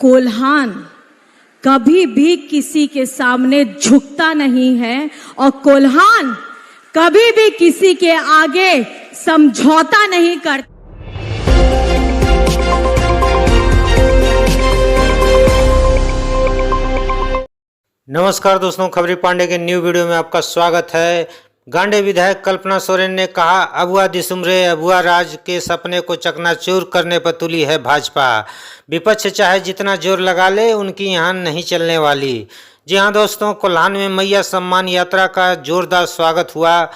कोल्हान कभी भी किसी के सामने झुकता नहीं है और कोल्हान कभी भी किसी के आगे समझौता नहीं करता। नमस्कार दोस्तों, खबरी पांडे के न्यू वीडियो में आपका स्वागत है। गांडे विधायक कल्पना सोरेन ने कहा, अबुआ दिसुमरे अबुआ राज के सपने को चकनाचूर करने पर तुली है भाजपा। विपक्ष चाहे जितना जोर लगा ले, उनकी यहाँ नहीं चलने वाली। जी हाँ दोस्तों, कोल्हान में मैया सम्मान यात्रा का जोरदार स्वागत हुआ।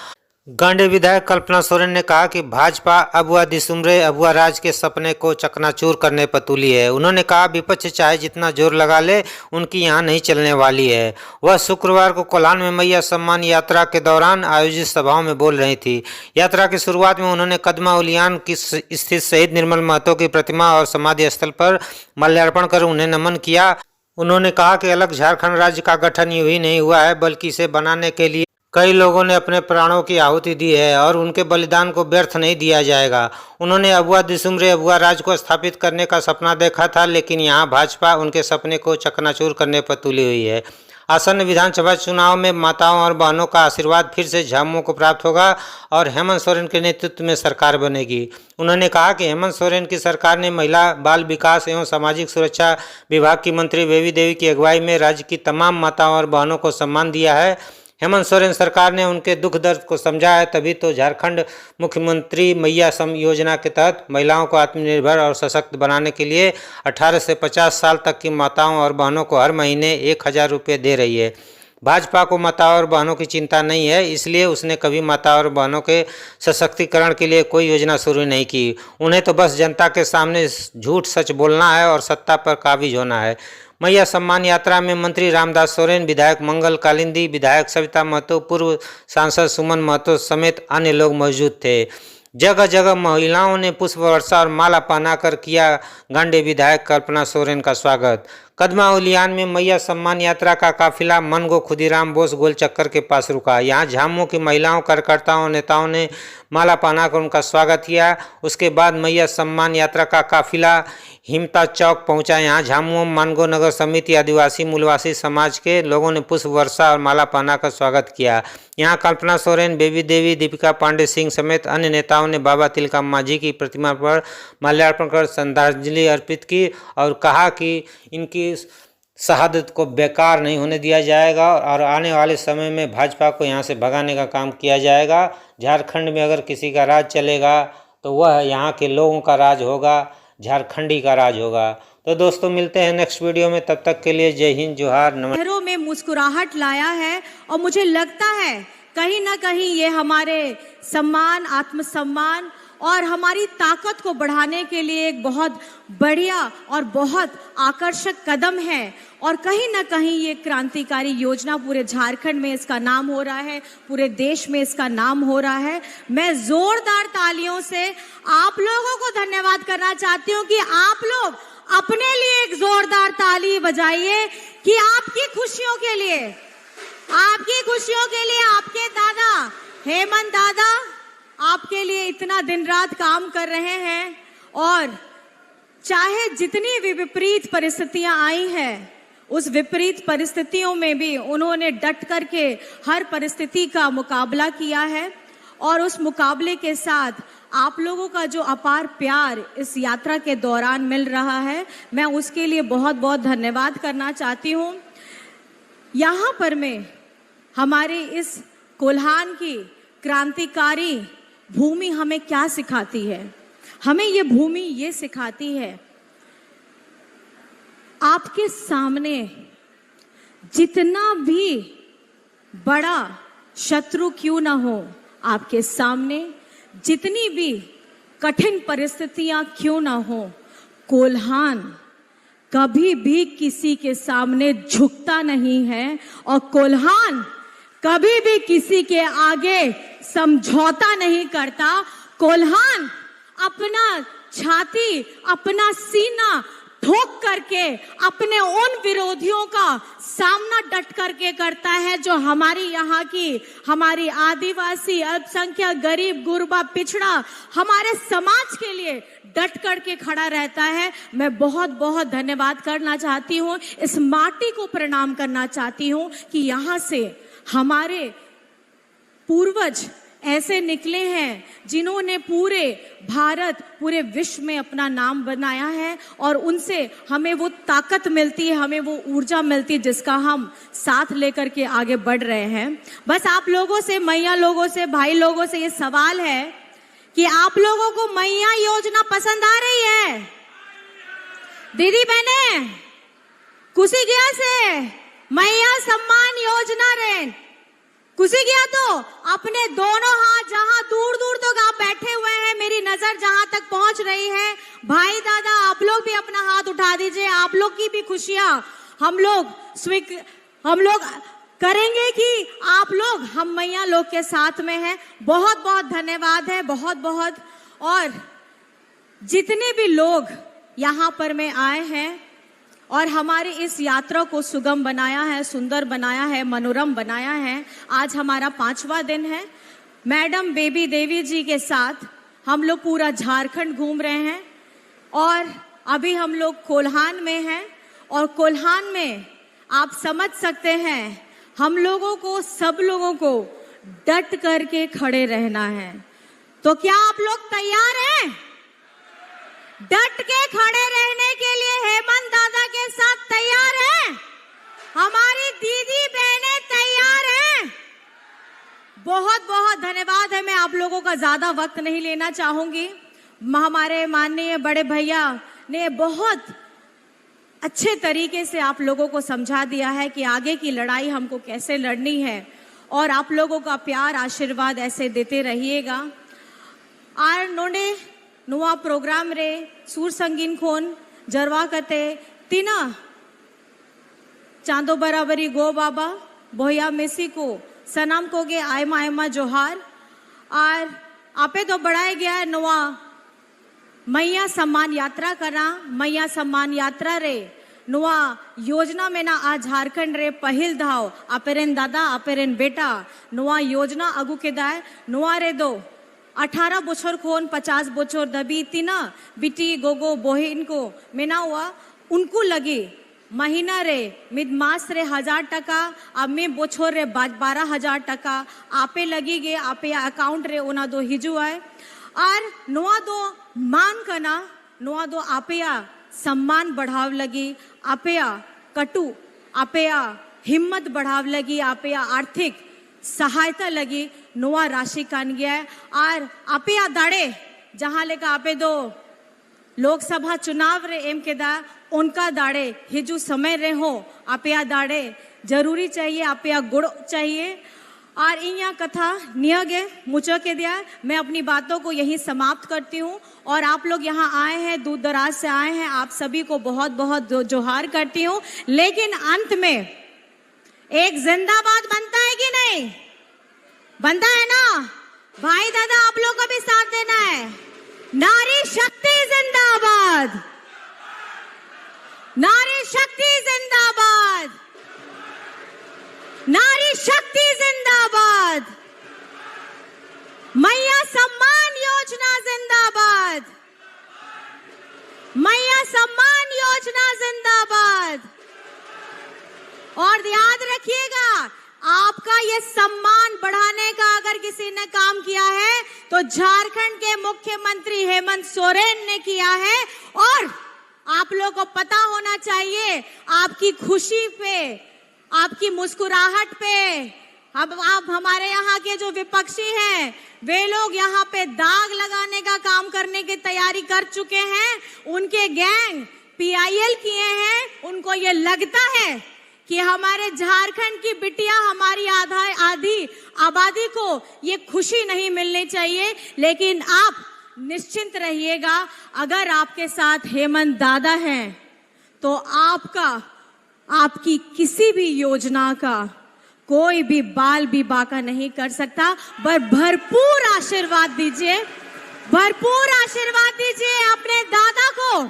गांडे विधायक कल्पना सोरेन ने कहा कि भाजपा अबुआ दिसुमरे अबुआ राज के सपने को चकनाचूर करने पर तुली है। उन्होंने कहा, विपक्ष चाहे जितना जोर लगा ले, उनकी यहाँ नहीं चलने वाली है। वह शुक्रवार को कोल्हान में मैया सम्मान यात्रा के दौरान आयोजित सभाओं में बोल रही थी। यात्रा की शुरुआत में उन्होंने कदमा उलियान की स्थित शहीद निर्मल महतो की प्रतिमा और समाधि स्थल पर माल्यार्पण कर उन्हें नमन किया। उन्होंने कहा कि अलग झारखंड राज्य का गठन यूं ही नहीं हुआ है, बल्कि इसे बनाने के लिए कई लोगों ने अपने प्राणों की आहुति दी है और उनके बलिदान को व्यर्थ नहीं दिया जाएगा। उन्होंने अबुआ दिसुमरे अबुआ राज को स्थापित करने का सपना देखा था, लेकिन यहाँ भाजपा उनके सपने को चकनाचूर करने पर तुली हुई है। आसन्न विधानसभा चुनाव में माताओं और बहनों का आशीर्वाद फिर से झामुमो को प्राप्त होगा और हेमंत सोरेन के नेतृत्व में सरकार बनेगी। उन्होंने कहा कि हेमंत सोरेन की सरकार ने महिला बाल विकास एवं सामाजिक सुरक्षा विभाग की मंत्री बेबी देवी की अगुवाई में राज्य की तमाम माताओं और बहनों को सम्मान दिया है। हेमंत सोरेन सरकार ने उनके दुख दर्द को समझा है, तभी तो झारखंड मुख्यमंत्री मैया सम योजना के तहत महिलाओं को आत्मनिर्भर और सशक्त बनाने के लिए 18 से 50 साल तक की माताओं और बहनों को हर महीने 1000 रुपये दे रही है। भाजपा को माताओं और बहनों की चिंता नहीं है, इसलिए उसने कभी माताओं और बहनों के सशक्तिकरण के लिए कोई योजना शुरू नहीं की। उन्हें तो बस जनता के सामने झूठ सच बोलना है और सत्ता पर काबिज होना है। मैया सम्मान यात्रा में मंत्री रामदास सोरेन, विधायक मंगल कालिंदी, विधायक सविता महतो, पूर्व सांसद सुमन महतो समेत अन्य लोग मौजूद थे। जगह जगह महिलाओं ने पुष्प वर्षा और माला पहनाकर किया गांडे विधायक कल्पना सोरेन का स्वागत। कदमा उलियान में मैया सम्मान यात्रा का काफिला मनगो खुदीराम बोस गोल चक्कर के पास रुका। यहाँ झामुमो की महिलाओं, कार्यकर्ताओं, नेताओं ने माला पहनाकर उनका स्वागत किया। उसके बाद मैया सम्मान यात्रा का काफिला हिमता चौक पहुंचा। यहाँ झामुमो मानगो नगर समिति आदिवासी मूलवासी समाज के लोगों ने पुष्प वर्षा और माला पहनाकर स्वागत किया। यहाँ कल्पना सोरेन, बेबी देवी, दीपिका पांडे सिंह समेत अन्य नेताओं ने बाबा तिलका मांझी की प्रतिमा पर माल्यार्पण कर श्रद्धांजलि अर्पित की और कहा कि इनकी शहादत को बेकार नहीं होने दिया जाएगा और आने वाले समय में भाजपा को यहाँ से भगाने का काम किया जाएगा। झारखंड में अगर किसी का राज चलेगा तो वह यहाँ के लोगों का राज होगा, झारखंडी का राज होगा। तो दोस्तों, मिलते हैं नेक्स्ट वीडियो में, तब तक के लिए जय हिंद, जोहार, नमस्कार। शहरों में मुस्कुराहट लाया है और मुझे लगता है कहीं ना कहीं ये हमारे सम्मान, आत्मसम्मान और हमारी ताकत को बढ़ाने के लिए एक बहुत बढ़िया और बहुत आकर्षक कदम है। और कहीं ना कहीं ये क्रांतिकारी योजना पूरे झारखंड में इसका नाम हो रहा है, पूरे देश में इसका नाम हो रहा है। मैं जोरदार तालियों से आप लोगों को धन्यवाद करना चाहती हूँ कि आप लोग अपने लिए एक जोरदार ताली बजाइए कि आपकी खुशियों के लिए, आपकी खुशियों के लिए आपके दादा हेमंत दादा आपके लिए इतना दिन रात काम कर रहे हैं और चाहे जितनी भी विपरीत परिस्थितियां आई हैं, उस विपरीत परिस्थितियों में भी उन्होंने डट करके हर परिस्थिति का मुकाबला किया है। और उस मुकाबले के साथ आप लोगों का जो अपार प्यार इस यात्रा के दौरान मिल रहा है, मैं उसके लिए बहुत बहुत धन्यवाद करना चाहती हूँ। यहाँ पर मैं हमारे इस कोल्हान की क्रांतिकारी भूमि हमें क्या सिखाती है? हमें ये भूमि ये सिखाती है, आपके सामने जितना भी बड़ा शत्रु क्यों ना हो, आपके सामने जितनी भी कठिन परिस्थितियां क्यों ना हो, कोल्हान कभी भी किसी के सामने झुकता नहीं है और कोल्हान कभी भी किसी के आगे समझौता नहीं करता। कोल्हान अपना छाती, अपना सीना ठोक करके अपने उन विरोधियों का सामना डट करके करता है जो हमारी यहाँ की, हमारी आदिवासी, अल्पसंख्यक, गरीब, गुरबा, पिछड़ा, हमारे समाज के लिए डट करके खड़ा रहता है। मैं बहुत बहुत धन्यवाद करना चाहती हूँ, इस माटी को प्रणाम करना चाहती हूँ कि यहाँ से हमारे पूर्वज ऐसे निकले हैं जिन्होंने पूरे भारत, पूरे विश्व में अपना नाम बनाया है और उनसे हमें वो ताकत मिलती है, हमें वो ऊर्जा मिलती है जिसका हम साथ लेकर के आगे बढ़ रहे हैं। बस आप लोगों से, मैया लोगों से, भाई लोगों से ये सवाल है कि आप लोगों को मैया योजना पसंद आ रही है? दीदी बहने खुशी गया से मैया सम्मान योजना रे खुशी गया तो अपने दोनों हाथ जहां दूर दूर तक आप बैठे हुए हैं, मेरी नजर जहां तक पहुंच रही है, भाई दादा आप लोग भी अपना हाथ उठा दीजिए। आप लोग की भी खुशियां हम लोग करेंगे कि आप लोग हम मैया लोग के साथ में हैं। बहुत बहुत धन्यवाद है, बहुत बहुत। और जितने भी लोग यहाँ पर में आए हैं और हमारी इस यात्रा को सुगम बनाया है, सुंदर बनाया है, मनोरम बनाया है। आज हमारा 5वां दिन है। मैडम बेबी देवी जी के साथ हम लोग पूरा झारखंड घूम रहे हैं और अभी हम लोग कोल्हान में हैं। और कोल्हान में आप समझ सकते हैं हम लोगों को, सब लोगों को डट करके खड़े रहना है। तो क्या आप लोग तैयार हैं डट के खड़े रहने के लिए? हेमंत दादा के साथ तैयार हैं? हमारी दीदी बहनें तैयार हैं? बहुत बहुत धन्यवाद है। मैं आप लोगों का ज्यादा वक्त नहीं लेना चाहूंगी। हमारे माननीय बड़े भैया ने बहुत अच्छे तरीके से आप लोगों को समझा दिया है कि आगे की लड़ाई हमको कैसे लड़नी है और आप लोगों का प्यार, आशीर्वाद ऐसे देते रहिएगा। आर नोडे नुआ प्रोग्राम रे सूर संगीन खोन जरवा कते तीना चांदो बराबरी गो बाबा बोया मेसी को सनाम को गे आयमा आयमा जोहार। और आपे तो बढ़ाया गया है नुआ मैया सम्मान यात्रा करा। मैया सम्मान यात्रा रे नुआ योजना में ना आज झारखंड रे पहिल धाव आपेरेन दादा आपेरेन बेटा नुआ योजना अगु के दाय नुआ रे दो 18 बोछर खोन 50 बोछर दबी तीना बिटी गोगो बोहिन को मेना हुआ उनको लगे महीना रे मिद मास रे 1000 टका अब में बोछर रे 12,000 टका आपे लगी गे आपे अकाउंट रे ओना दो हिजू आए। और नुआ दो मान कना नुआ दो आपेया सम्मान बढ़ाव लगी, आपेया कटु आपेया हिम्मत बढ़ाव लगी, आपेया आर्थिक सहायता लगी नुआ राशि कान गया है। और आपेया दाड़े जहां लेकर आपे दो लोकसभा चुनाव रे एम के दा उनका दाड़े हिजू समय रे हो आपेया दाड़े जरूरी चाहिए, आपेया गुड़ चाहिए। और इया कथा नियगे मुझे के दिया मैं अपनी बातों को यही समाप्त करती हूँ। और आप लोग यहाँ आए हैं, दूर दराज से आए हैं, आप सभी को बहुत बहुत जोहार करती हूँ। लेकिन अंत में एक जिंदाबाद बनता है कि नहीं? बनता है ना? भाई दादा आप लोग को भी साथ देना है। नारी शक्ति जिंदाबाद, नारी शक्ति जिंदाबाद, नारी शक्ति जिंदाबाद, मैया सम्मान योजना जिंदाबाद, मैया सम्मान योजना जिंदाबाद। और याद रखिएगा आपका ये सम्मान बढ़ाने का अगर किसी ने काम किया है तो झारखंड के मुख्यमंत्री हेमंत सोरेन ने किया है। और आप लोगों को पता होना चाहिए आपकी खुशी पे, आपकी मुस्कुराहट पे अब आप हमारे यहाँ के जो विपक्षी हैं वे लोग यहाँ पे दाग लगाने का काम करने की तैयारी कर चुके हैं। उनके गैंग PIL किए हैं। उनको ये लगता है कि हमारे झारखंड की बिटिया, हमारी आधी आबादी को ये खुशी नहीं मिलनी चाहिए। लेकिन आप निश्चिंत रहिएगा, अगर आपके साथ हेमंत दादा हैं तो आपकी किसी भी योजना का कोई भी बाल भी बाका नहीं कर सकता। भरपूर आशीर्वाद दीजिए, भरपूर आशीर्वाद दीजिए अपने दादा को,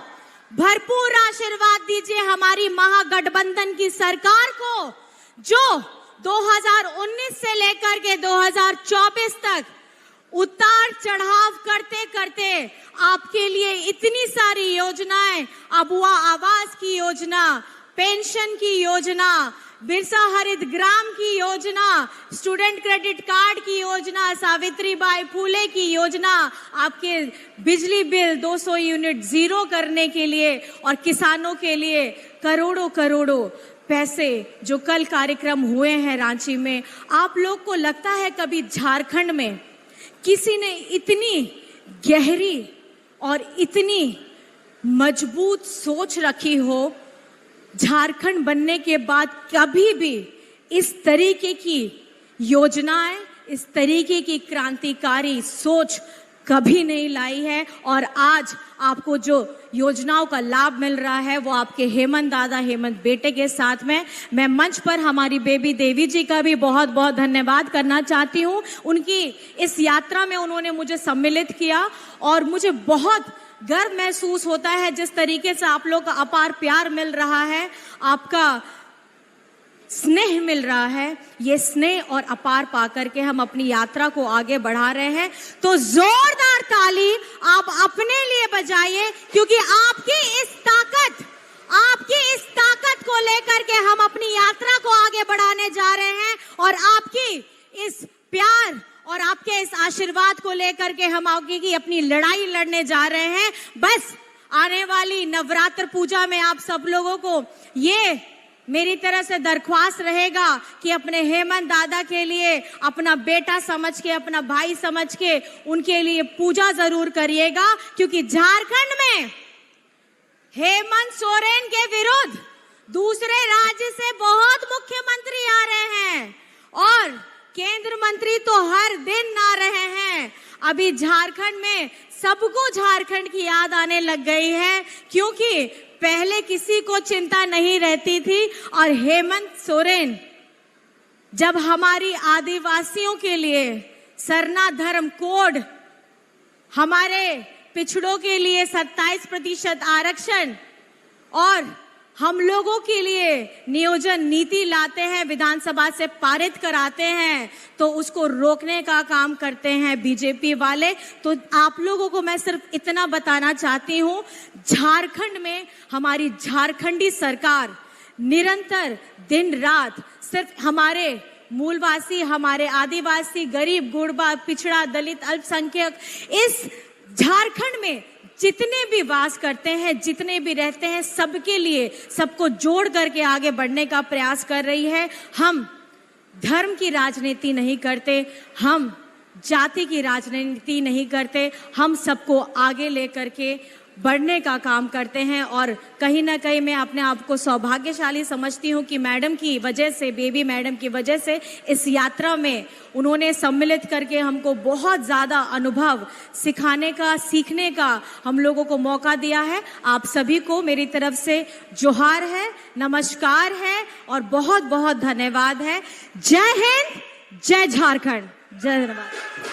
भरपूर आशीर्वाद दीजिए हमारी महागठबंधन की सरकार को, जो 2019 से लेकर के 2024 तक उतार चढ़ाव करते करते आपके लिए इतनी सारी योजनाएं, अबुआ आवास की योजना, पेंशन की योजना, बिरसा हरित ग्राम की योजना, स्टूडेंट क्रेडिट कार्ड की योजना, सावित्रीबाई फूले की योजना, आपके बिजली बिल 200 यूनिट जीरो करने के लिए और किसानों के लिए करोड़ों करोड़ों पैसे जो कल कार्यक्रम हुए हैं रांची में। आप लोग को लगता है कभी झारखंड में किसी ने इतनी गहरी और इतनी मजबूत सोच रखी हो? झारखंड बनने के बाद कभी भी इस तरीके की योजनाएं, इस तरीके की क्रांतिकारी सोच कभी नहीं लाई है। और आज आपको जो योजनाओं का लाभ मिल रहा है वो आपके हेमंत दादा, हेमंत बेटे के साथ में। मैं मंच पर हमारी बेबी देवी जी का भी बहुत बहुत धन्यवाद करना चाहती हूँ। उनकी इस यात्रा में उन्होंने मुझे सम्मिलित किया और मुझे बहुत गर्व महसूस होता है जिस तरीके से आप लोग का अपार प्यार मिल रहा है, आपका स्नेह मिल रहा है। ये स्नेह और अपार पाकर के हम अपनी यात्रा को आगे बढ़ा रहे हैं। तो जोरदार ताली आप अपने लिए बजाइए, क्योंकि आपकी इस ताकत को लेकर के हम अपनी यात्रा को आगे बढ़ाने जा रहे हैं और आपकी इस प्यार और आपके इस आशीर्वाद को लेकर के हम आगे की अपनी लड़ाई लड़ने जा रहे हैं। बस आने वाली नवरात्र पूजा में आप सब लोगों को ये मेरी तरफ से दरख्वास्त रहेगा कि अपने हेमंत दादा के लिए अपना बेटा समझ के, अपना भाई समझ के उनके लिए पूजा जरूर करिएगा, क्योंकि झारखंड में हेमंत सोरेन के विरुद्ध दूसरे राज्य से बहुत मुख्यमंत्री आ रहे हैं और केंद्र मंत्री तो हर दिन आ रहे हैं। अभी झारखंड में सबको झारखंड की याद आने लग गई है, क्योंकि पहले किसी को चिंता नहीं रहती थी और हेमंत सोरेन जब हमारी आदिवासियों के लिए सरना धर्म कोड, हमारे पिछड़ों के लिए 27% आरक्षण और हम लोगों के लिए नियोजन नीति लाते हैं, विधानसभा से पारित कराते हैं, तो उसको रोकने का काम करते हैं बीजेपी वाले। तो आप लोगों को मैं सिर्फ इतना बताना चाहती हूँ, झारखंड में हमारी झारखंडी सरकार निरंतर दिन रात सिर्फ हमारे मूलवासी, हमारे आदिवासी, गरीब, गुरबा, पिछड़ा, दलित, अल्पसंख्यक, इस झारखंड में जितने भी वास करते हैं, जितने भी रहते हैं, सबके लिए, सबको जोड़ करके आगे बढ़ने का प्रयास कर रही है। हम धर्म की राजनीति नहीं करते, हम जाति की राजनीति नहीं करते, हम सबको आगे लेकर के बढ़ने का काम करते हैं। और कहीं ना कहीं मैं अपने आप को सौभाग्यशाली समझती हूँ कि मैडम की वजह से, बेबी मैडम की वजह से इस यात्रा में उन्होंने सम्मिलित करके हमको बहुत ज़्यादा अनुभव सिखाने का, सीखने का हम लोगों को मौका दिया है। आप सभी को मेरी तरफ से जोहार है, नमस्कार है और बहुत बहुत धन्यवाद है। जय हिंद, जय झारखंड, जय धन्यवाद।